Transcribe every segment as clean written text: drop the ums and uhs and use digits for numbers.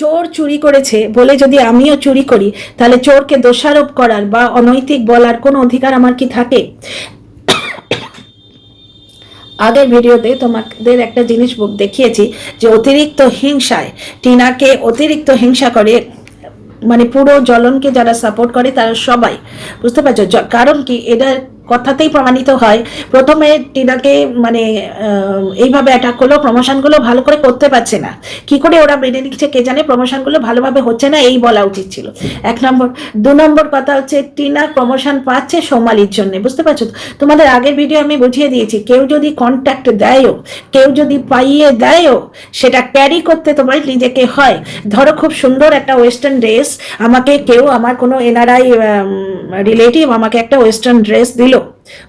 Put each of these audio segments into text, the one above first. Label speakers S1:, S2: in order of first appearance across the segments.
S1: চোর চুরি করেছে বলে যদি আমিও চুরি করি, তাহলে চোরকে দোষারোপ করার বা অনৈতিক বলার কোনো অধিকার আমার কি থাকে? আগের ভিডিওতে তোমাদের একটা জিনিস দেখিয়েছি যে অতিরিক্ত হিংসায় টিনাকে অতিরিক্ত হিংসা করে, মানে পুরো জ্বলনকে যারা সাপোর্ট করে তারা সবাই, বুঝতে পারছো? কারণ কি, এটা কথাতেই প্রমাণিত হয়। প্রথমে টিনাকে মানে এইভাবে অ্যাটাক করলো, প্রমোশনগুলো ভালো করে করতে পারছে না, কি করে ওরা মেনে নিচ্ছে কে জানে, প্রমোশনগুলো ভালোভাবে হচ্ছে না এই বলা উচিত ছিল, এক নম্বর। দু নম্বর কথা হচ্ছে টিনা প্রমোশন পাচ্ছে সোমালির জন্য, বুঝতে পারছো? তোমাদের আগের ভিডিও আমি বুঝিয়ে দিয়েছি, কেউ যদি কন্ট্যাক্ট দেয়ও, কেউ যদি পাইয়ে দেয়ও, সেটা ক্যারি করতে তোমার নিজেকে হয়। ধরো খুব সুন্দর একটা ওয়েস্টার্ন ড্রেস আমাকে কেউ, আমার কোনো এনআরআই রিলেটিভ আমাকে একটা ওয়েস্টার্ন ড্রেস দিল,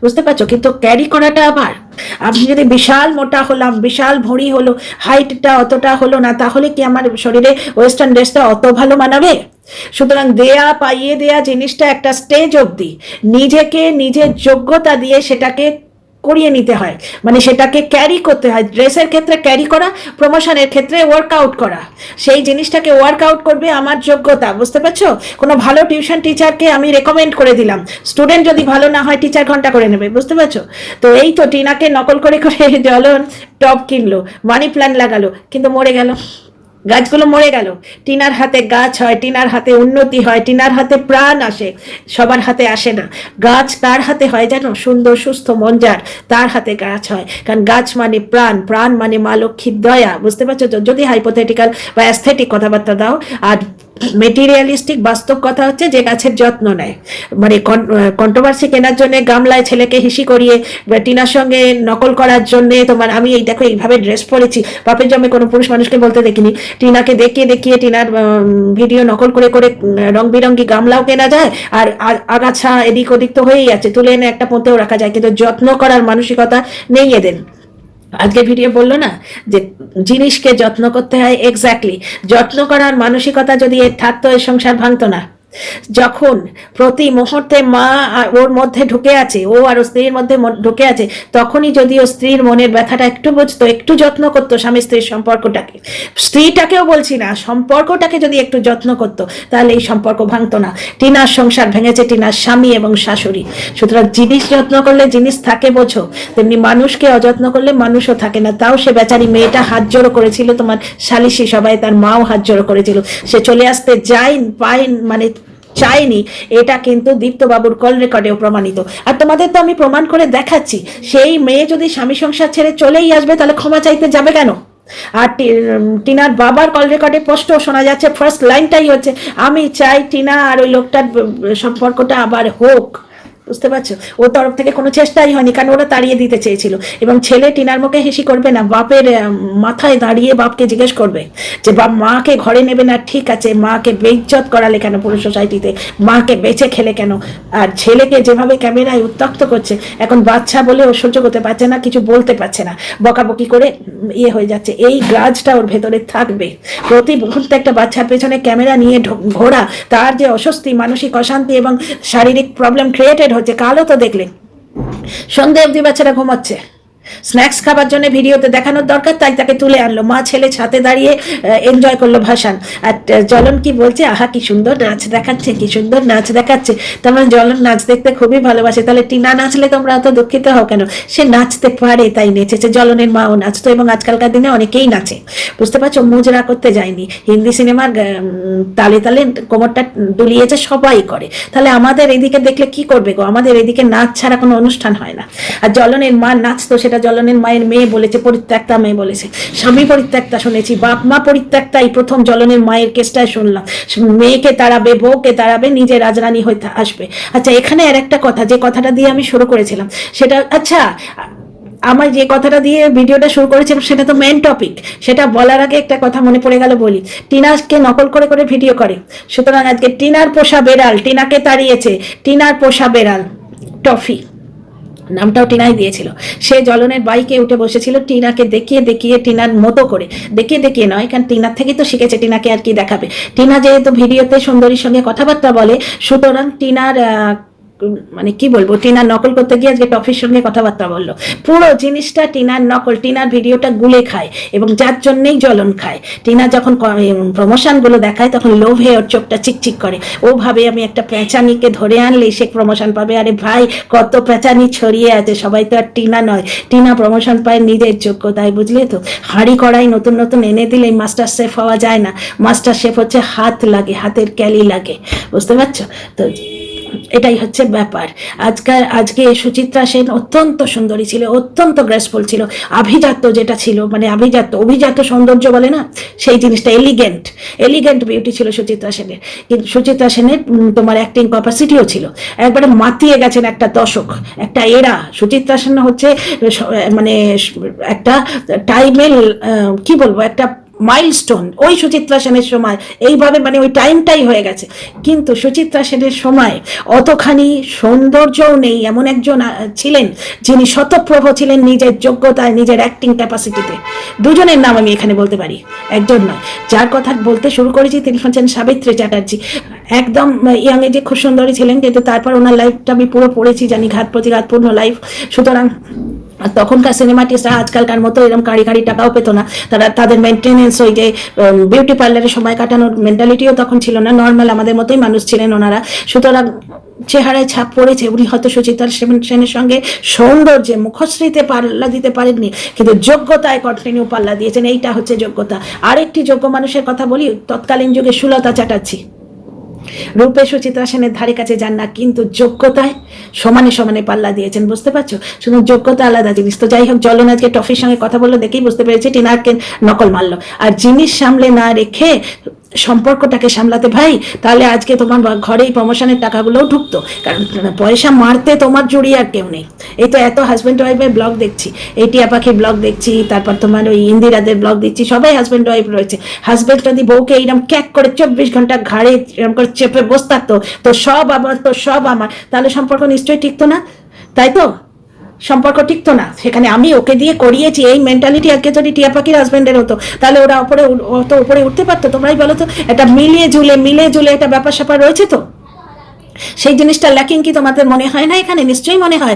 S1: বুঝতে পারছো, কিন্তু ক্যারি করাটা আবার, আমি যদি বিশাল মোটা হলাম, বিশাল ভরি হলো, হাইটটা অতটা হলো না, তাহলে কি আমার শরীরে ওয়েস্টার্ন ড্রেসটা অত ভালো মানাবে? সুতরাং দেয়া পাইয়ে দেয়া জিনিসটা একটা স্টেজ অবধি, নিজেকে নিজের যোগ্যতা দিয়ে সেটাকে করিয়ে নিতে হয়, মানে সেটাকে ক্যারি করতে হয়। ড্রেসের ক্ষেত্রে ক্যারি করা, প্রমোশনের ক্ষেত্রে ওয়ার্কআউট করা, সেই জিনিসটাকে ওয়ার্কআউট করবে আমার যোগ্যতা, বুঝতে পারছো? কোনো ভালো টিউশন টিচারকে আমি রেকমেন্ড করে দিলাম, স্টুডেন্ট যদি ভালো না হয় টিচার ঘন্টা করে নেবে, বুঝতে পারছো? তো এই তো টিনাকে নকল করে করে জ্বলন টপ কিনলো, মানি প্ল্যান্ট লাগালো, কিন্তু মরে গেল, গাছগুলো মরে গেল। টিনার হাতে গাছ হয়, টিনার হাতে উন্নতি হয়, টিনার হাতে প্রাণ আসে, সবার হাতে আসে না। গাছ তার হাতে হয় জানো, সুন্দর সুস্থ মন যার, তার হাতে গাছ হয়, কারণ গাছ মানে প্রাণ, প্রাণ মানে মা লক্ষ্মীর দয়া, বুঝতে পারছো? যদি হাইপোথেটিক্যাল বা অ্যাস্থেটিক কথাবার্তা দাও, আর মেটেরিয়ালিস্টিক বাস্তব কথা হচ্ছে যে গাছের যত্ন নেয়। মানে কন্ট্রোভার্সি কেনার জন্য গামলায় ছেলেকে হিসি করিয়ে টিনার সঙ্গে নকল করার জন্য, তোমার আমি এই দেখো এইভাবে ড্রেস পরেছি, বাপের জন্মে কোনো পুরুষ মানুষকে বলতে দেখিনি, টিনাকে দেখিয়ে দেখিয়ে টিনার ভিডিও নকল করে করে রং বিরঙ্গি গামলাও কেনা যায়, আর আগাছা এদিক ওদিক তো হয়েই আছে, তুলে এনে একটা পথেও রাখা যায়, কিন্তু যত্ন করার মানসিকতা নেই এদের। আজকে ভিডিও বললো না যে জিনিসকে যত্ন করতে হয়, এক্স্যাক্টলি যত্ন করার মানসিকতা যদি এর থাকতো, এর সংসার ভাঙতো না। যখন প্রতি মুহূর্তে মা ওর মধ্যে ঢুকে আছে, ও আর স্ত্রীর মধ্যে ঢুকে আছে, তখনই যদি ও স্ত্রীর মনের ব্যথাটা একটু বুঝতো, একটু যত্ন করতো স্বামী স্ত্রীর সম্পর্কটাকে, স্ত্রীটাকেও বলছি না, সম্পর্কটাকে যদি একটু যত্ন করতো, তাহলে এই সম্পর্ক ভাঙতো না। টিনার সংসার ভেঙেছে টিনার স্বামী এবং শাশুড়ি। সুতরাং জিনিস যত্ন করলে জিনিস থাকে, বোঝো, তেমনি মানুষকে অযত্ন করলে মানুষও থাকে না। তাও সে বেচারি মেয়েটা হাত জোড়ো করেছিল, তোমার সালিশি সবাই, তার মাও হাত জোড়ো করেছিল, সে চলে আসতে যাই পায়, মানে চাইনি, এটা কিন্তু দীপ্তবাবুর কল রেকর্ডেও প্রমাণিত। আর তোমাদের তো আমি প্রমাণ করে দেখাচ্ছি, সেই মেয়ে যদি স্বামী সংসার ছেড়ে চলেই আসবে, তাহলে ক্ষমা চাইতে যাবে কেন? আর টিনার বাবার কল রেকর্ডে স্পষ্ট শোনা যাচ্ছে, ফার্স্ট লাইনটাই হচ্ছে, আমি চাই টিনা আর ওই লোকটার সম্পর্কটা আবার হোক, বুঝতে পারছো? ওর তরফ থেকে কোনো চেষ্টাই হয়নি, কারণ ওরা তাড়িয়ে দিতে চেয়েছিল। এবং ছেলে টিনার মুখে হেসি করবে না, বাপের মাথায় দাঁড়িয়ে বাপকে জিজ্ঞেস করবে যে বাপ মাকে ঘরে নেবে না, ঠিক আছে, মাকে বেইজ্জত করালে কেন পুরো সোসাইটিতে, মাকে বেঁচে খেলে কেন? আর ছেলেকে যেভাবে ক্যামেরায় উত্তক্ত করছে, এখন বাচ্চা বলে ও সহ্য করতে পারছে না, কিছু বলতে পারছে না, বকাবকি করে ইয়ে হয়ে যাচ্ছে। এই গ্রাজটা ওর ভেতরে থাকবে, প্রতি মুহূর্তে একটা বাচ্চার পেছনে ক্যামেরা নিয়ে ঘোরা, তার যে অস্বস্তি, মানসিক অশান্তি এবং শারীরিক প্রবলেম ক্রিয়েটেড হচ্ছে। কালও তো দেখলে সন্ধে অবধি বাচ্চারা ঘুমাচ্ছে, স্ন্যাক্স খাবার জন্য ভিডিওতে দেখানোর দরকার, তাই তাকে তুলে আনলো, মা ছেলে ছাতে দাঁড়িয়ে এনজয় করলো ভাসান। আর জ্বলন কি বলছে, আহা কি সুন্দর নাচ দেখাচ্ছে, কি সুন্দর নাচ দেখাচ্ছে। তার মানে জ্বলন নাচ দেখতে খুবই ভালোবাসে, তাহলে টিনা নাচলে তোমরা অত দুঃখিত হও কেন? সে নাচতে পারে তাই নেচেছে, জ্বলনের মাও নাচতো, এবং আজকালকার দিনে অনেকেই নাচে, বুঝতে পারছো? মুজরা করতে যায়নি, হিন্দি সিনেমার তালে তালে কোমরটা দুলিয়েছে, সবাই করে। তাহলে আমাদের এদিকে দেখলে কি করবে গো? আমাদের এদিকে নাচ ছাড়া কোনো অনুষ্ঠান হয় না। আর জ্বলনের মা নাচতো, সেটা জ্বলনের মায়ের মেয়ে বলেছে, পরিত্যক্তা মেয়ে বলেছে, স্বামী পরিত্যক্তা শুনেছি, বাপ মা পরিত্যক্তাই প্রথম জ্বলনের মায়ের কেসটায় শুনলাম। মেয়েকে তাড়াবে, বউকে তাড়াবে, নিজে রাজরানী হয়ে আসবে। আচ্ছা, এখানে আর একটা কথা, যে কথাটা দিয়ে আমি শুরু করেছিলাম, সেটা আচ্ছা, আমার যে কথাটা দিয়ে ভিডিওটা শুরু করেছিলাম সেটা তো মেন টপিক, সেটা বলার আগে একটা কথা মনে পড়ে গেল বলি। টিনাকে নকল করে করে ভিডিও করে, সুতরাং আজকে টিনার পোষা বেড়াল টিনাকে তাড়িয়েছে, টিনার পোষা বেড়াল টফি, নামটাও টিনাই দিয়েছিল, সে জ্বলনের বাইকে উঠে বসেছিল, টিনাকে দেখিয়ে দেখিয়ে, টিনার মতো করে দেখিয়ে দেখিয়ে নয়, কারণ টিনার থেকেই তো শিখেছে, টিনাকে আর কি দেখাবে। টিনা যেহেতু ভিডিওতে সুন্দরীর সঙ্গে কথাবার্তা বলে, সুতরাং টিনার মানে কি বলবো, টিনার নকল করতে গিয়ে আজকে টফির সঙ্গে কথাবার্তা বললো। পুরো জিনিসটা টিনার নকল, টিনার ভিডিওটা গুলে খায় এবং যার জন্যই জ্বলন খায়। টিনা যখন প্রমোশনগুলো দেখায় তখন লোভে ওর চোখটা চিকচিক করে, ও ভাবে আমি একটা পেঁচানিকে ধরে আনলেই সে প্রমোশন পাবে। আরে ভাই, কত পেঁচানি ছড়িয়ে আছে, সবাই তো আর টিনা নয়। টিনা প্রমোশন পায় নিজের যোগ্যতায়, বুঝলে তো। হাঁড়ি কড়াই নতুন নতুন এনে দিলে মাস্টার শেফ হওয়া যায় না। মাস্টার শেফ হচ্ছে হাত লাগে, হাতের ক্যালি লাগে, বুঝতে পারছো তো। এটাই হচ্ছে ব্যাপার। আজকে সুচিত্রা সেন অত্যন্ত সুন্দরী ছিল, অত্যন্ত গ্রেসফুল ছিল, আভিজাত্য যেটা ছিল, মানে অভিজাত সৌন্দর্য বলে না, সেই জিনিসটা এলিগেন্ট বিউটি ছিল সুচিত্রা সেনের। কিন্তু সুচিত্রা সেনের তোমার অ্যাক্টিং ক্যাপাসিটিও ছিল, একবারে মাতিয়ে গেছেন একটা দশক, একটা এরা। সুচিত্রা সেন হচ্ছে মানে একটা টাইমের কি বলবো, একটা মাইলস্টোন। ওই সুচিত্রা সেনের সময় এইভাবে মানে ওই টাইমটাই হয়ে গেছে। কিন্তু সুচিত্রা সেনের সময় অতখানি সৌন্দর্যও নেই এমন একজন ছিলেন যিনি শতপ্রভ ছিলেন নিজের যোগ্যতায়, নিজের অ্যাক্টিং ক্যাপাসিটিতে। দুজনের নাম আমি এখানে বলতে পারি, একজন নয়। যার কথা বলতে শুরু করেছি তিনি হচ্ছেন সাবিত্রী চ্যাটার্জি। একদম ইয়াং এজে খুব সুন্দরী ছিলেন, কিন্তু তারপর ওনার লাইফটা আমি পুরো পড়েছি, জানি ঘাত প্রতিঘাতপূর্ণ লাইফ। সুতরাং তখনকার সিনেমাটিস্টরা আজকালকার মতো এরকম কাড়ি টাকাও পেত না। তাদের মেনটেনেন্স, ওই যে বিউটি পার্লারে সময় কাটানোর মেন্টালিটিও তখন ছিল না। নর্মাল আমাদের মতোই মানুষ ছিলেন ওনারা। সুতরাং চেহারায় ছাপ পড়েছে। উনি হয়তো সুচিত্রা সেনের সঙ্গে সৌন্দর্যে, মুখশ্রীতে পাল্লা দিতে পারেননি, কিন্তু যোগ্যতায় কন্টিনিউ পাল্লা দিয়েছেন। এইটা হচ্ছে যোগ্যতা। আরেকটি যোগ্য মানুষের কথা বলি, তৎকালীন যুগে সুলতা চ্যাটার্জি। রূপে সুচিত্রা সেনের ধারে কাছে যান না, কিন্তু যোগ্যতায় সমানে সমানে পাল্লা দিয়েছেন, বুঝতে পারছো। শুধু যোগ্যতা আলাদা জিনিস। তো যাই হোক, জ্বলন আজকে টফির সঙ্গে কথা বললো দেখেই বুঝতে পেরেছি টিনাকে নকল মারলো। আর জিনিস সামলে না রেখে সম্পর্কটাকে সামলাতে ভাই, তাহলে আজকে তোমার ঘরে এই প্রমোশনের টাকাগুলোও ঢুকতো। কারণ পয়সা মারতে তোমার জুড়ি আর কেউ নেই। এই তো এত হাজব্যান্ড ওয়াইফের ব্লগ দেখছি, এই টিয়া পাখির ব্লগ দেখছি, তারপর তোমার ওই ইন্দিরাদের ব্লগ দেখছি, সবাই হাজব্যান্ড ওয়াইফ রয়েছে। হাজব্যান্ড যদি বউকে এইরকম ক্যাক করে 24 ঘন্টা ঘাড়ে এরকম করে চেপে বসে থাকতো, তো সব আমার, তাহলে সম্পর্ক নিশ্চয়ই টিকতো না, তাই তো। সম্পর্ক টিকতো না। সেখানে আমি ওকে দিয়ে করিয়েছি, এই মেন্টালিটি আজকে যদি টিয়া পাখির হাজব্যান্ডের হতো, তাহলে ওরা উপরে উঠতে পারতো? তোমরাই বলো তো। একটা মিলে ঝুলে একটা ব্যাপার স্যাপার রয়েছে তো। সেই জিনিসটা ল্যাকিং কি তোমাদের মনে হয় না? এখানে নিশ্চয়ই মনে হয়।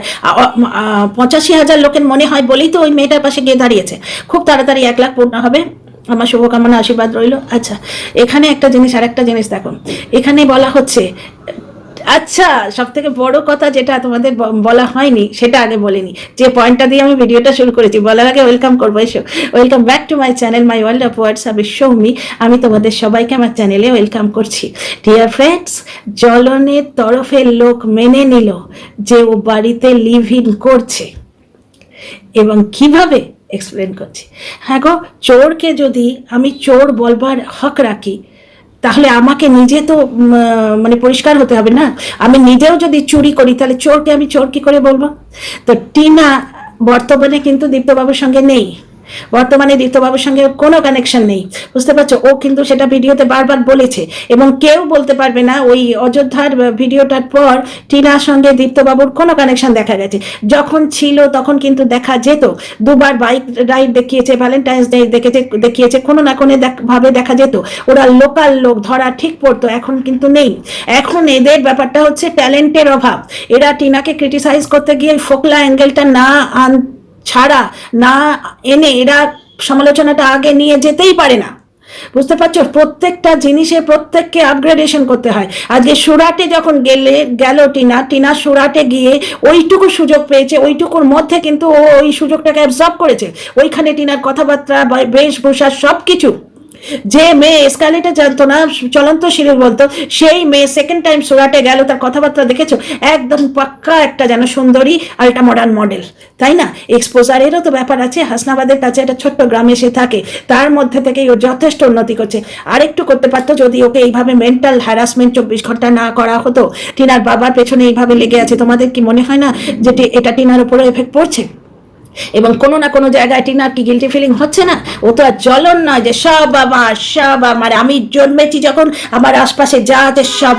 S1: 85,000 লোকের মনে হয় বলেই তো ওই মেয়েটার পাশে গিয়ে দাঁড়িয়েছে। খুব তাড়াতাড়ি 1 লাখ পূর্ণ হবে, আমার শুভকামনা, আশীর্বাদ রইল। আচ্ছা, এখানে একটা জিনিস, আর একটা জিনিস দেখো, এখানে বলা হচ্ছে, আচ্ছা সব থেকে বড় কথা যেটা তোমাদের বলা হয়নি সেটা আগে বলিনি, যে পয়েন্টটা দিয়ে আমি ভিডিওটা শুরু করেছি। বলার আগে ওয়েলকাম করবো, এসো। Welcome back to my channel, my world of words আমি সৌমি। আমি তোমাদের সবাইকে আমার চ্যানেলে ওয়েলকাম করছি। ডিয়ার ফ্রেন্ডস, জ্বলনের তরফের লোক মেনে নিল যে ও বাড়িতে লিভ ইন করছে, এবং কিভাবে এক্সপ্লেন করছি। হ্যাঁ গো, চোরকে যদি আমি চোর বলবার হক রাখি, তাহলে আমাকে নিজে তো মানে পরিষ্কার হতে হবে না। আমি নিজেও যদি চুরি করি, তাহলে চোরকে আমি চোর কি করে বলবো? তো টিনা বর্তমানে কিন্তু দীপ্তবাবুর সঙ্গে নেই, বর্তমানে দীপ্তবাবুর সঙ্গে কোনো কানেকশন নেই, বুঝতে পারছো। ও কিন্তু সেটা ভিডিওতে বারবার বলেছে, এবং কেউ বলতে পারবে না ওই অযোধ্যার ভিডিওটার পর টিনার সঙ্গে দীপ্তবাবুর কোনো কানেকশন দেখা গেছে। যখন ছিল তখন কিন্তু দেখা যেত, 2বার বাইক রাইড দেখিয়েছে, ভ্যালেন্টাইন্স ডে দেখিয়েছে, কোনো না কোনো ভাবে দেখা যেত। ওরা লোকাল লোক, ধরা ঠিক পড়তো। এখন কিন্তু নেই। এখন এদের ব্যাপারটা হচ্ছে ট্যালেন্টের অভাব। এরা টিনাকে ক্রিটিসাইজ করতে গিয়ে ফোকলা অ্যাঙ্গেলটা ছাড়া না এনে এরা সমালোচনাটা আগে নিয়ে যেতেই পারে না, বুঝতে পারছো। প্রত্যেকটা জিনিসে প্রত্যেককে আপগ্রেডেশন করতে হয়। আজকে সুরাটে যখন গেল টিনা সুরাটে গিয়ে ওইটুকু সুযোগ পেয়েছে, ওইটুকুর মধ্যে কিন্তু ও ওই সুযোগটাকে অ্যাবজর্ব করেছে। ওইখানে টিনার কথাবার্তা, বেশভূষা, সব কিছু। যে মেয়ে এসকালেটে জানতো না, চলন্ত সিঁড়ি বলতো, সেই মেয়ে সেকেন্ড টাইম সুরাটে গেল, তার কথাবার্তা দেখেছো, একদম পাক্কা একটা যেন সুন্দরী আল্ট্রা মডার্ন মডেল, তাই না? এক্সপোজারেরও তো ব্যাপার আছে। হাসনাবাদের কাছে একটা ছোট্ট গ্রামে সে থাকে, তার মধ্যে থেকেই ও যথেষ্ট উন্নতি করছে। আরেকটু করতে পারতো যদি ওকে এইভাবে মেন্টাল হ্যারাসমেন্ট 24 ঘন্টা না করা হতো। টিনার বাবার পেছনে এইভাবে লেগে আছে, তোমাদের কি মনে হয় না যে এটা টিনার উপরে এফেক্ট পড়ছে? এবং কোনো না কোনো জায়গায় টিনার কি গিল্টি ফিলিং হচ্ছে না? ও তো আর জ্বলন নয় যে সব আমার, আমি জন্মেছি যখন আমার আশপাশে যা আছে সব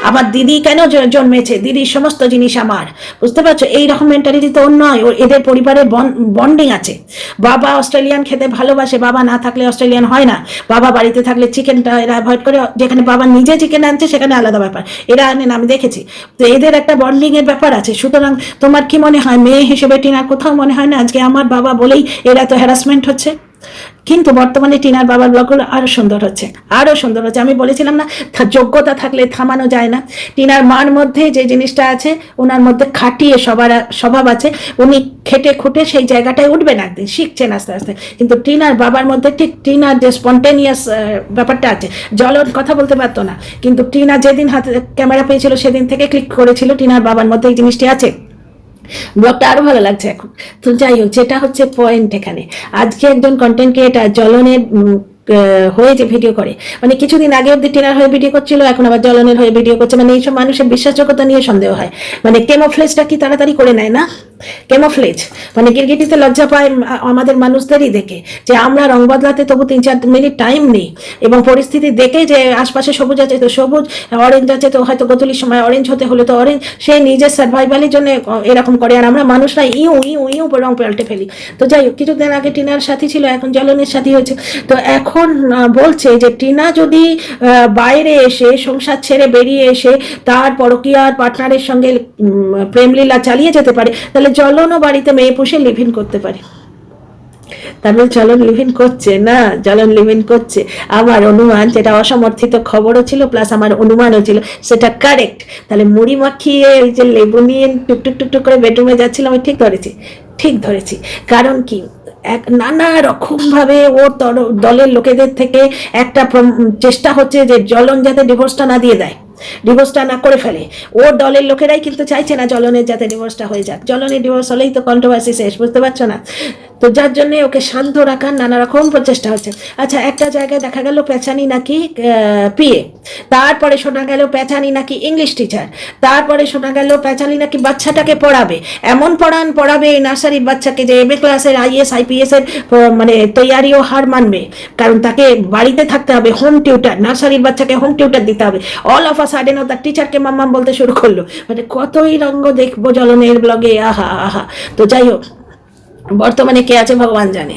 S1: আমার দিদি কেন জন্মেছে, দিদির সমস্ত জিনিস আমার, বুঝতে পারছো? এইরকম মেন্টালিটি তো ওর নয়। ও এদের পরিবারের বন্ডিং আছে। বাবা অস্ট্রেলিয়ান খেতে ভালোবাসে, বাবা না থাকলে অস্ট্রেলিয়ান হয় না। বাবা বাড়িতে থাকলে চিকেনটা এরা অ্যাভয়েড করে, যেখানে বাবা নিজে চিকেন আনছে সেখানে আলাদা ব্যাপার, এরা আনেন, আমি দেখেছি। তো এদের একটা বন্ডিং এর ব্যাপার আছে। সুতরাং তোমার কি মনে হয় মেয়ে হিসেবে টিনার কোথাও মনে হয় না আজকে আমার বাবা বলেই এরা তো হ্যারাসমেন্ট হচ্ছে? কিন্তু বর্তমানে টিনার বাবার ব্লগগুলো আরো সুন্দর হচ্ছে, আরো সুন্দর হচ্ছে। আমি বলেছিলাম না, যোগ্যতা থাকলে থামানো যায় না। টিনার মার মধ্যে যে জিনিসটা আছে, ওনার মধ্যে খাটিয়ে স্বভাব আছে, উনি খেটে খুঁটে সেই জায়গাটায় উঠবেন, একদিন শিখছেন আস্তে আস্তে। কিন্তু টিনার বাবার মধ্যে ঠিক টিনার যে স্পন্টেনিয়াস ব্যাপারটা আছে, জ্বলন কথা বলতে পারতো না, কিন্তু টিনা যেদিন হাতে ক্যামেরা পেয়েছিল সেদিন থেকে ক্লিক করেছিল। টিনার বাবার মধ্যে এই জিনিসটি আছে। ব্লগটা আরো ভালো লাগছে এখন। তো যাই হোক, যেটা হচ্ছে পয়েন্ট এখানে, আজকে একজন কন্টেন্ট ক্রিয়েটার জ্বলনের হয়ে যে ভিডিও করে, মানে কিছুদিন আগে অব্দি টিনার হয়ে ভিডিও করছিল, এখন আবার জ্বলনের হয়ে ভিডিও করছে। মানে এইসব মানুষের বিশ্বাসযোগ্যতা নিয়ে সন্দেহ হয়। মানে কেমোফ্লেজটা কি তাড়াতাড়ি করে নেয় না? কেমোফ্লেজ মানে গিরগিটিতে লজ্জা পায় আমাদের মানুষদেরই দেখে, যে আমরা রং বদলাতে তবু 3-4 মিনিট টাইম নেই, এবং পরিস্থিতি দেখে যে আশপাশে সবুজ আছে তো সবুজ, অরেঞ্জ আছে তো হয়তো গোধূলির সময় অরেঞ্জ হতে হলে তো অরেঞ্জ, সে নিজের সার্ভাইভালের জন্য এরকম করে। আর আমরা মানুষরা ইউ ইউ ইউ রং পাল্টে ফেলি। তো যাই হোক, কিছুদিন আগে টিনার সাথী ছিল, এখন জ্বলনের সাথী হয়েছে। তো এখন বলছে যে টিনা যদি বাইরে এসে সংসার ছেড়ে বেরিয়ে এসে তার পরকীয়ার পার্টনারের সঙ্গে প্রেমলীলা চালিয়ে যেতে পারে, তাহলে জ্বলনও বাড়িতে মেয়ে পুষে লিভ ইন করতে পারে। তারপরে জ্বলন লিভ ইন করছে না, জ্বলন লিভ ইন করছে। আমার অনুমান, যেটা অসমর্থিত খবরও ছিল প্লাস আমার অনুমানও ছিল, সেটা কারেক্ট। তাহলে মুড়ি মাখিয়ে ওই যে লেবু নিয়ে টুকটুক টুকটুক করে বেডরুমে যাচ্ছিল, আমি ঠিক ধরেছি। কারণ কি, এক নানা রকম ভাবে ওর দলের লোকেদের থেকে একটা চেষ্টা হচ্ছে যে জ্বলন যাতে ডিভোর্সটা না দিয়ে দেয়, ডিভোর্সটা না করে ফেলে। ওর দলের লোকেরাই কিন্তু চাইছে না জ্বলনের যাতে ডিভোর্সটা হয়ে যাক। জ্বলনের ডিভোর্স হলেই তো কন্ট্রোভার্সি শেষ, বুঝতে পারছো না? তো যার জন্য ওকে শান্ত রাখার নানা রকম প্রচেষ্টা হচ্ছে। আচ্ছা, একটা জায়গায় দেখা গেল পেছানি নাকি পিএ, তারপরে শোনা গেল পেছানি নাকি ইংলিশ টিচার, তারপরে শোনা গেল পেছানি নাকি বাচ্চাটাকে পড়াবে, এমন পড়াবে নার্সারির বাচ্চাকে যে এমএ ক্লাসের আইএস আইপিএস এর মানে তৈয়ারিও হার মানবে, কারণ তাকে বাড়িতে থাকতে হবে, হোম টিউটার, নার্সারির বাচ্চাকে হোম টিউটার দিতে হবে। অল অফ আ সাডেন ও তার টিচারকে মাম্মাম বলতে শুরু করলো। মানে কতই রঙ্গ দেখবো জ্বলনের ব্লগে, আহা আহা। তো যাই হোক, বর্তমানে কে আছে ভগবান জানে।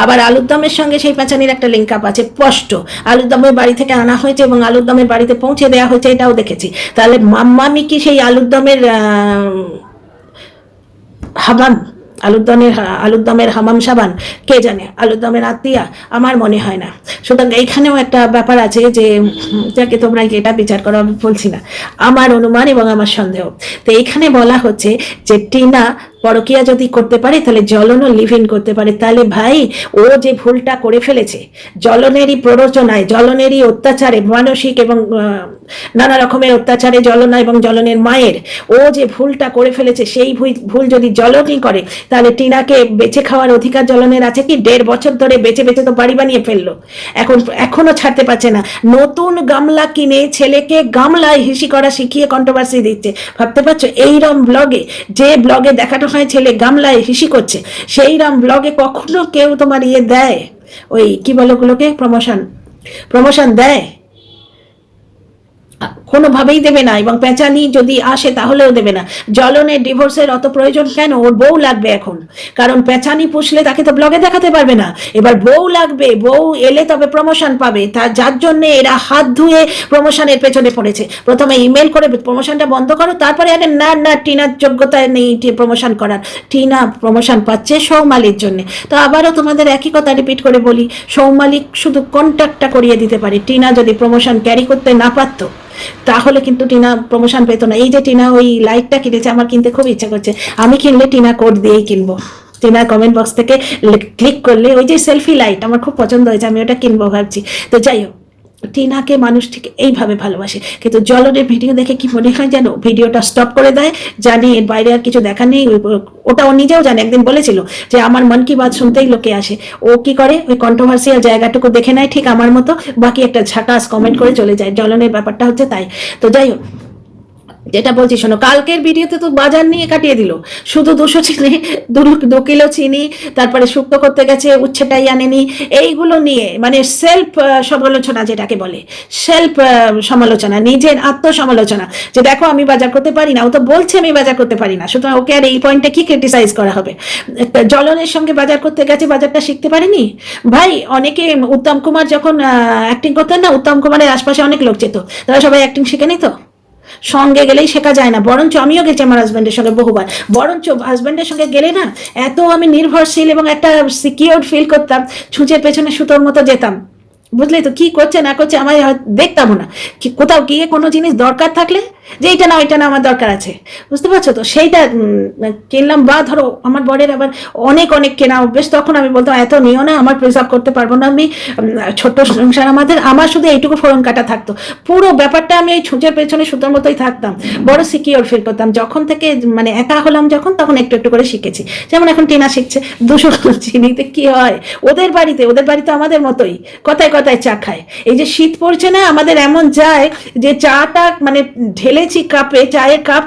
S1: আবার আলুর দমের সঙ্গে সেই পেঁচানির একটা লিঙ্ক আপ আছে স্পষ্ট। আলুর দমের বাড়ি থেকে আনা হয়েছে এবং আলুর দমের বাড়িতে পৌঁছে দেওয়া হয়েছে, এটাও দেখেছি। তাহলে মাম্মামি কি সেই আলুর দমের হামাম, আলুর দমের হামাম সাবান, কে জানে? আলুর দমের আত্মীয়া, আমার মনে হয় না। সুতরাং এইখানেও একটা ব্যাপার আছে যে, যাকে তোমরা এটা বিচার করো আমি বলছি না, আমার অনুমান এবং আমার সন্দেহ। তো এইখানে বলা হচ্ছে যে টিনা পরকিয়া যদি করতে পারে তাহলে জ্বলনও লিভ ইন করতে পারে। তাহলে ভাই, ও যে ভুলটা করে ফেলেছে, জ্বলনেরই প্ররোচনায়, জ্বলনেরই অত্যাচারে, মানসিক এবং নানা রকমের অত্যাচারে জ্বলনা এবং জ্বলনের মায়ের, ও যে ভুলটা করে ফেলেছে, সেই ভুল যদি জ্বলনই করে, তাহলে টিনাকে বেঁচে খাওয়ার অধিকার জ্বলনের আছে কি? 1.5 বছর ধরে বেঁচে তো বাড়ি বানিয়ে ফেললো, এখনো ছাড়তে পারছে না। নতুন গামলা কিনে ছেলেকে গামলায় হিসি করা শিখিয়ে কন্ট্রোভার্সি দিচ্ছে, ভাবতে পারছো? এইরকম ব্লগে, যে ব্লগে দেখানো হয় ছেলে গামলায় হিসি করছে, সেইরকম ব্লগে কখনো কেউ তোমার দেয়, ওই কি বলে ওগুলোকে, প্রমোশন দেয়? কোনোভাবেই দেবে না। এবং পেঁচানি যদি আসে তাহলেও দেবে না। জ্বলনের ডিভোর্সের অত প্রয়োজন কেন? ওর বউ লাগবে এখন, কারণ পেঁচানি পুষলে তাকে তো ব্লগে দেখাতে পারবে না। এবার বউ লাগবে, বউ এলে তবে প্রমোশন পাবে। যার জন্য এরা হাত ধুয়ে প্রমোশনের পেছনে পড়েছে। প্রথমে ইমেল করে প্রমোশনটা বন্ধ করো, তারপরে আরে না টিনার যোগ্যতা নেই প্রমোশন করার। টিনা প্রমোশন পাচ্ছে সৌমালির জন্য। তো আবারও তোমাদের একই কথা রিপিট করে বলি, সৌমালিক শুধু কন্ট্যাক্টটা করিয়ে দিতে পারে। টিনা যদি প্রমোশন ক্যারি করতে না পারতো তাহলে কিন্তু টিনা প্রমোশন পেতো না। এই যে টিনা ওই লাইটটা কিনেছে, আমার কিনতে খুব ইচ্ছা করছে। আমি কিনলে টিনা কোড দিয়েই কিনবো। টিনার কমেন্ট বক্স থেকে ক্লিক করলে ওই যে সেলফি লাইট আমার খুব পছন্দ হয়েছে, আমি ওটা কিনবো ভাবছি। তো যাই হোক, টিনাকে মানুষ ঠিক এইভাবে ভালোবাসে। কিন্তু জ্বলনের ভিডিও দেখে কি মনে হয় যেন ভিডিওটা স্টপ করে দেয়, জানি এর বাইরে আর কিছু দেখা নেই। ওটা ও নিজেও জানে, একদিন বলেছিল যে আমার মন কি বাত শুনতেই লোকে আসে। ও কি করে, ওই কন্ট্রোভার্সিয়াল জায়গাটুকু দেখে নেয় ঠিক আমার মতো, বাকি একটা ঝাঁটাস কমেন্ট করে চলে যায়। জ্বলনের ব্যাপারটা হচ্ছে তাই। তো যাই হোক, যেটা বলছি শোনো, কালকের ভিডিওতে তো বাজার নিয়ে কাটিয়ে দিল, শুধু 200 চিনি, 2 কিলো চিনি, তারপরে শুক্তো করতে গেছে উচ্ছেটাই আনেনি, এইগুলো নিয়ে মানে সেলফ সমালোচনা, যেটাকে বলে সেলফ সমালোচনা, নিজের আত্মসমালোচনা, যে দেখো আমি বাজার করতে পারি না, ও তো বলছে আমি বাজার করতে পারি না, সুতরাং ওকে আর এই পয়েন্টে কি ক্রিটিসাইজ করা হবে? জ্বলনের সঙ্গে বাজার করতে গেছে, বাজারটা শিখতে পারেনি ভাই। অনেকে উত্তম কুমার যখন অ্যাক্টিং করতেন না, উত্তম কুমারের আশপাশে অনেক লোক যেত, তারা সবাই অ্যাক্টিং শিখেনি তো, সঙ্গে গেলেই শেখা যায় না। বরঞ্চ আমিও গেছি আমার হাজব্যান্ডের সঙ্গে বহুবার, বরঞ্চ হাজব্যান্ডের সঙ্গে গেলে না এত আমি নির্ভরশীল এবং একটা সিকিউর ফিল করতাম, ছুঁচের পেছনে সুতোর মতো যেতাম, বুঝলি তো, কি করছে না করছে আমার দেখতামও না, কি কোথাও গিয়ে কোনো জিনিস দরকার থাকলে যে এইটা না ওইটা না আমার দরকার আছে, বুঝতে পারছো তো, সেইটা কিনলাম। বা ধরো আমার বরের আবার অনেক অনেক কেনা অভ্যেস, তখন আমি বলতাম এত নিও না, আমার প্রিজার্ভ করতে পারবো না আমি, ছোট্ট সংসার আমাদের, আমার শুধু এইটুকু ফোড়ন কাটা থাকতো, পুরো ব্যাপারটা আমি এই ছুঁচের পেছনে সুতোর মতোই থাকতাম, বড় সিকিউর ফিল করতাম। যখন থেকে মানে একা হলাম যখন, তখন একটু একটু করে শিখেছি। যেমন এখন টিনা শিখছে 200 চিনিতে কি হয়, ওদের বাড়িতে আমাদের মতোই কথায় কথায় চা খায়। এই যে শীত পড়ছে না, আমাদের এমন যায় যে চাটা মানে ঢেলেছি কাপে, চায়ের কাপ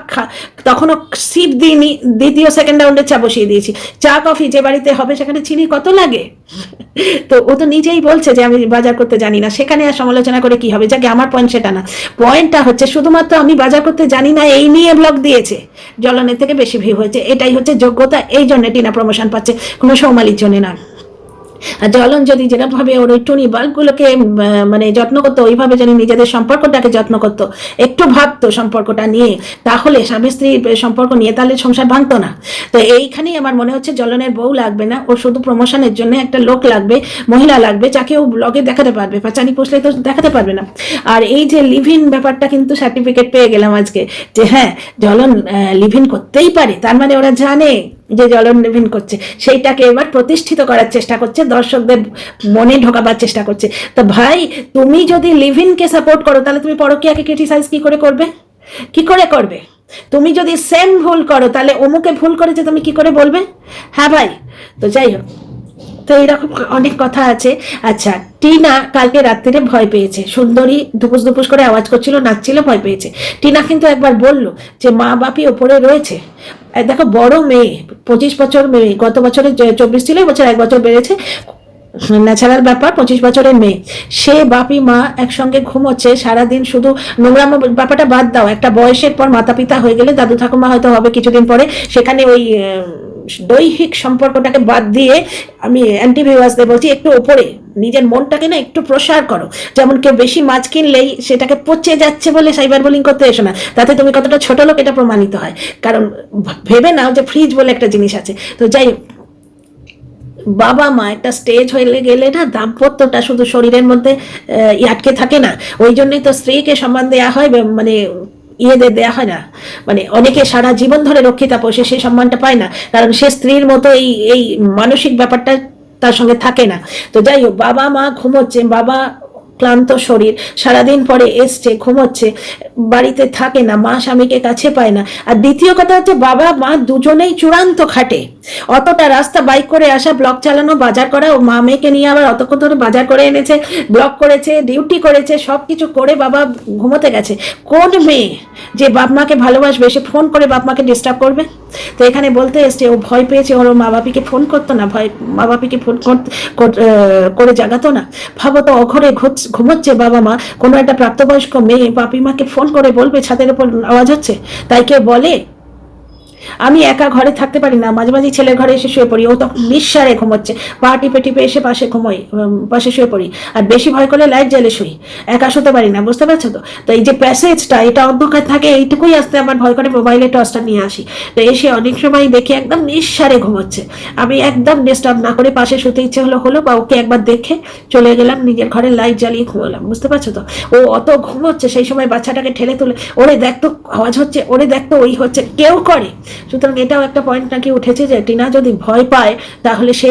S1: তখনও সিপ দিইনি, দ্বিতীয় সেকেন্ড রাউন্ডে চা বসিয়ে দিয়েছি। চা কফি যে বাড়িতে হবে সেখানে চিনি কত লাগে, তো ও তো নিজেই বলছে যে আমি বাজার করতে জানি না, সেখানে আর সমালোচনা করে কি হবে? যাকে আমার পয়েন্ট সেটা না, পয়েন্টটা হচ্ছে শুধুমাত্র আমি বাজার করতে জানি না এই নিয়ে ব্লগ দিয়েছে, জ্বলনের থেকে বেশি ভিউ হয়েছে, এটাই হচ্ছে যোগ্যতা, এই জন্য টিনা প্রমোশন পাচ্ছে, কোনো সৌমালির জন্য না। আর জ্বলন যদি যেরকমভাবে ওর ওই টুনি বাল্বগুলোকে মানে যত্ন করতো, ওইভাবে যদি নিজেদের সম্পর্কটাকে যত্ন করতো, একটু ভাবতো সম্পর্কটা নিয়ে, তাহলে স্বামী স্ত্রী সম্পর্ক নিয়ে, তাহলে সংসার ভাঙতো না। তো এইখানেই আমার মনে হচ্ছে জ্বলনের বউ লাগবে না, ও শুধু প্রমোশনের জন্য একটা লোক লাগবে, মহিলা লাগবে, যাকে ও ব্লগে দেখাতে পারবে, পাচানি পোষলে তো দেখাতে পারবে না। আর এই যে লিভ ইন ব্যাপারটা কিন্তু সার্টিফিকেট পেয়ে গেলাম আজকে, যে হ্যাঁ জ্বলন লিভ ইন করতেই পারে, তার মানে ওরা জানে যে জ্বলন লিভ ইন করছে, সেইটাকে এবার প্রতিষ্ঠিত করার চেষ্টা করছে, দর্শকদের মনে ঢোকাবার চেষ্টা করছে। তো ভাই, তুমি যদি লিভ ইনকে সাপোর্ট করো, তাহলে তুমি পরকীয়াকে ক্রিটিসাইজ কি করে করবে? কি করে করবে? তুমি যদি সেম ভুল করো, তাহলে অমুকে ভুল করেছে তুমি কি করে বলবে? হ্যাঁ ভাই, তো যাই হোক, তো এরকম অনেক কথা আছে। আচ্ছা, টিনা কালকে রাত্রিরে ভয় পেয়েছে, সুন্দরী ধুপুস ধুপুস করে আওয়াজ করছিল, নাচছিল, ভয় পেয়েছে। টিনা কিন্তু একবার বলল যে মা বাপি ওপরে রয়েছে। দেখো, বড় মেয়ে, 25 বছর মেয়ে, গত বছরে 24 ছিল, বছর 1 বছর বেড়েছে, ন্যাচারাল ব্যাপার, 25 বছরের মেয়ে, সে বাপি মা একসঙ্গে ঘুমোচ্ছে সারাদিন, শুধু নোংরাম ব্যাপারটা বাদ দাও, একটা বয়সের পর মাতা পিতা হয়ে গেলে, দাদু ঠাকুমা হয়তো হবে কিছুদিন পরে, সেখানে ওই দৈহিক সম্পর্কটাকে বাদ দিয়ে আমি অ্যান্টি ভিউয়ার্সদের বলছি, একটু ওপরে নিজের মনটাকে না একটু প্রসার করো। যেমন কেউ বেশি মাছ কিনলেই সেটাকে পচে যাচ্ছে বলে সাইবার বুলিং করতে এসো না, তাতে তুমি কতটা ছোট লোক এটা প্রমাণিত হয়। কারণ ভেবে নাও যে ফ্রিজ বলে একটা জিনিস আছে। তো যাই হোক, বাবা মা একটা স্টেজ হয়ে গেলে না, দাম্পত্যটা শুধু শরীরের মধ্যে আটকে থাকে না, ওই জন্যই তো স্ত্রীকে সম্মান দেওয়া হয়, মানে দেওয়া হয় না, মানে অনেকে সারা জীবন ধরে রক্ষিতা পোষে, সেই সম্মানটা পায় না, কারণ সে স্ত্রীর মতো এই মানসিক ব্যাপারটা তার সঙ্গে থাকে না। তো যাই হোক, বাবা মা ঘুমোচ্ছে, বাবা ক্লান্ত শরীর, সারাদিন পরে এসছে, ঘুমোচ্ছে, বাড়িতে থাকে না, মা স্বামীকে কাছে পায় না। আর দ্বিতীয় কথা হচ্ছে, বাবা মা দুজনেই চূড়ান্ত খাটে, অতটা রাস্তা বাইক করে আসা, ব্লক চালানো, বাজার করা, ও মা মেয়েকে নিয়ে আবার অতক্ষণ ধরে বাজার করে এনেছে, ব্লক করেছে, ডিউটি করেছে, সব কিছু করে বাবা ঘুমোতে গেছে। কোন মেয়ে যে বাপ মাকে ভালোবাসবে সে ফোন করে বাপ মাকে ডিস্টার্ব করবে? তো এখানে বলতে এসছে ও ভয় পেয়েছে, ওর মা বাপিকে ফোন করতো না, মা বাপিকে ফোন করে জাগাতো না। ভাবো তো, অঘরে ঘুমোচ্ছে বাবা মা, কোনো একটা প্রাপ্তবয়স্ক মেয়ে বাপি মাকে ফোন করে বলবে ছাদের উপর আওয়াজ হচ্ছে? তাই কেউ বলে? আমি একা ঘরে থাকতে পারি না, মাঝে মাঝে ছেলের ঘরে এসে শুয়ে পড়ি, ও তখন নিঃসারে ঘুমোচ্ছে, পা টিপে টিপে এসে পাশে শুয়ে পড়ি, আর বেশি ভয় করলে লাইট জ্বালে শুই, একা শুতে পারি না, বুঝতে পারছো তো? তো এই যে প্যাসেজটা, এটা অন্ধকার থাকে, এইটুকুই আসতে আমার ভয় করে মোবাইলে টর্চটা নিয়ে আসি, তো এসে অনেক সময় দেখি একদম নিঃসারে ঘুমোচ্ছে, আমি একদম ডিস্টার্ব না করে পাশে শুতে ইচ্ছে হলো, বা ওকে একবার দেখে চলে গেলাম, নিজের ঘরে লাইট জ্বালিয়ে ঘুমোলাম, বুঝতে পারছো তো? ও অত ঘুমোচ্ছে, সেই সময় বাচ্চাটাকে ঠেলে তুলে, ওরে দেখতো আওয়াজ হচ্ছে, ওরে দেখতো ওই হচ্ছে, কেউ করে। সুতরাং এটাও একটা পয়েন্ট নাকি উঠেছে, যে টিনা যদি ভয় পায় তাহলে সে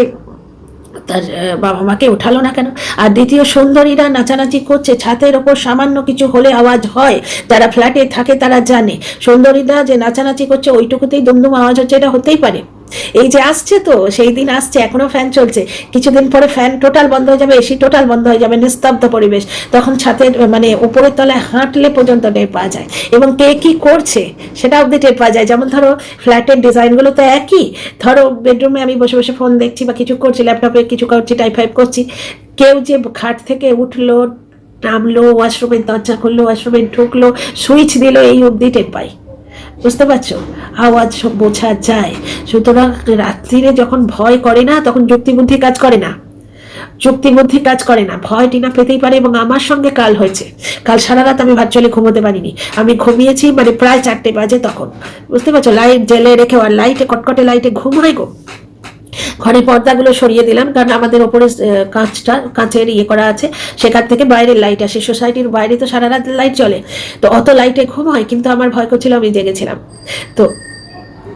S1: তার বাবা মাকে উঠালো না কেন? আর দ্বিতীয়, সুন্দরীরা নাচানাচি করছে, ছাদের ওপর সামান্য কিছু হলে আওয়াজ হয়, যারা ফ্ল্যাটে থাকে তারা জানে, সুন্দরীরা যে নাচানাচি করছে ওইটুকুতেই দুমদুম আওয়াজ হচ্ছে, এটা হতেই পারে। এই যে আসছে, তো সেই দিন আসছে, এখনো ফ্যান চলছে, কিছুদিন পরে ফ্যান টোটাল বন্ধ হয়ে যাবে, এসি টোটাল বন্ধ হয়ে যাবে, নিস্তব্ধ পরিবেশ। তখন ছাদের মানে উপরের তলায় হাঁটলে পর্যন্ত টের পাওয়া যায়, এবং কে কি করছে সেটা অবধি টের পাওয়া যায়। যেমন ধরো ফ্ল্যাটের ডিজাইনগুলো তো একই, ধরো বেডরুমে আমি বসে বসে ফোন দেখছি বা কিছু করছি, ল্যাপটপে কিছু করছি, টাইপ ফাইপ করছি, কেউ যে খাট থেকে উঠলো, নামলো, ওয়াশরুমের দরজা খুললো, ওয়াশরুমে ঢুকলো, সুইচ দিল, এই অবধি টের পাই। বুঝতে পারছো, আওয়াজ সব বোঝা যায়। সুতরাং রাত্রিরে যখন ভয় করে না, তখন যুক্তিবুদ্ধি কাজ করে না, যুক্তিবুদ্ধি কাজ করে না, ভয় টিনা পেতেই পারে। এবং আমার সঙ্গে কাল হয়েছে, কাল সারা রাত আমি ভার্চুয়ালি ঘুমোতে পারিনি, আমি ঘুমিয়েছি মানে প্রায় 4টে বাজে তখন। বুঝতে পারছো, লাইট জেলে রেখে, আর লাইটে, কটকটে লাইটে ঘুম হয় গো। ঘরের পর্দাগুলো সরিয়ে দিলাম, কারণ আমাদের ওপরে কাঁচের ইয়ে করা আছে, সেখান থেকে বাইরের লাইট আসে, সোসাইটির বাইরে তো সারা রাত লাইট চলে, তো অত লাইটে ঘুম হয়, কিন্তু আমার ভয় করছিল, আমি জেগেছিলাম। তো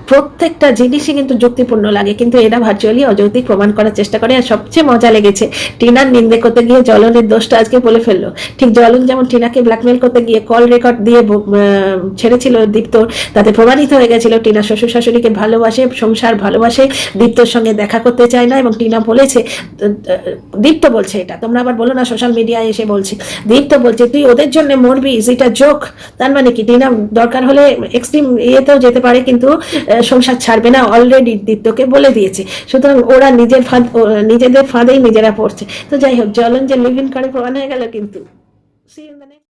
S1: প্রত্যেকটা জিনিসই কিন্তু যুক্তিপূর্ণ লাগে, কিন্তু এরা ভার্চুয়ালি অযৌক্তিক প্রমাণ করার চেষ্টা করে। আর সবচেয়ে মজা লেগেছে, টিনার নিন্দে করতে গিয়ে জ্বলনের দোষটা আজকে বলে ফেললো। ঠিক জ্বলন যেমন টিনাকে ব্ল্যাকমেল করতে গিয়ে কল রেকর্ড দিয়ে ছেড়েছিল দীপ্তর, তাতে প্রমাণিত হয়ে গেছিল টিনা শ্বশুর শাশুড়িকে ভালোবাসে, সংসার ভালোবাসে, দীপ্তর সঙ্গে দেখা করতে চায় না। এবং টিনা বলেছে, দীপ্ত বলছে, এটা তোমরা আবার বলো না সোশ্যাল মিডিয়ায় এসে বলছে, দীপ্ত বলছে তুই ওদের জন্য মরবি, এটা জোক। তার মানে কি টিনা দরকার হলে এক্সট্রিম ইয়েতেও যেতে পারে, কিন্তু সংসার ছাড়বে না, অলরেডি দীপ্তকে বলে দিয়েছে। সুতরাং ওরা নিজেদের ফাঁদেই নিজেরা পড়ছে। তো যাই হোক, জ্বলন যে লিভ ইন করে প্রমাণ হয়ে গেল। কিন্তু